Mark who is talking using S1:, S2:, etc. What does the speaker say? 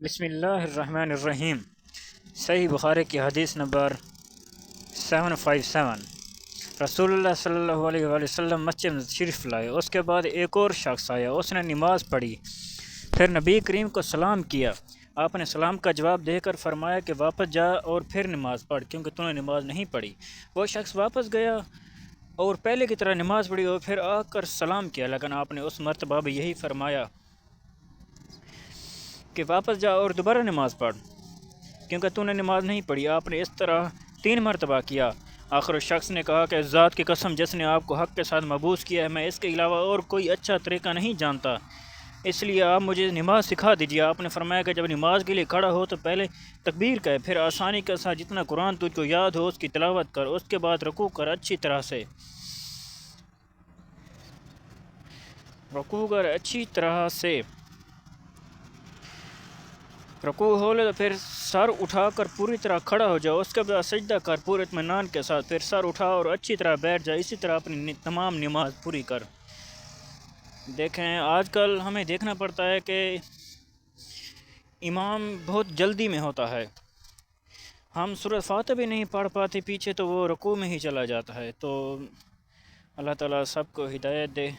S1: بسم اللہ الرحمن الرحیم۔ صحیح بخاری کی حدیث نمبر 757۔ رسول اللہ صلی اللہ علیہ وآلہ وسلم مسجد شریف لائے، اس کے بعد ایک اور شخص آیا، اس نے نماز پڑھی، پھر نبی کریم کو سلام کیا۔ آپ نے سلام کا جواب دے کر فرمایا کہ واپس جا اور پھر نماز پڑھ، کیونکہ تو نے نماز نہیں پڑھی۔ وہ شخص واپس گیا اور پہلے کی طرح نماز پڑھی اور پھر آ کر سلام کیا، لیکن آپ نے اس مرتبہ بھی یہی فرمایا کہ واپس جا اور دوبارہ نماز پڑھ، کیونکہ تو نے نماز نہیں پڑھی۔ آپ نے اس طرح 3 مرتبہ کیا۔ آخر اس شخص نے کہا کہ ذات کی قسم جس نے آپ کو حق کے ساتھ مبعوث کیا ہے، میں اس کے علاوہ اور کوئی اچھا طریقہ نہیں جانتا، اس لیے آپ مجھے نماز سکھا دیجیے۔ آپ نے فرمایا کہ جب نماز کے لیے کھڑا ہو تو پہلے تکبیر کہے، پھر آسانی کے ساتھ جتنا قرآن تجھ کو یاد ہو اس کی تلاوت کر، اس کے بعد رکوع کر اچھی طرح سے رکوع ہو لے تو پھر سر اٹھا کر پوری طرح کھڑا ہو جاؤ، اس کے بعد سجدہ کر پورے اطمینان کے ساتھ، پھر سر اٹھا اور اچھی طرح بیٹھ جائے، اسی طرح اپنی تمام نماز پوری کر۔ دیکھیں آج کل ہمیں دیکھنا پڑتا ہے کہ امام بہت جلدی میں ہوتا ہے، ہم سورۃ فاتحہ بھی نہیں پڑھ پاتے پیچھے تو وہ رکوع میں ہی چلا جاتا ہے۔ تو اللہ تعالیٰ سب کو ہدایت دے۔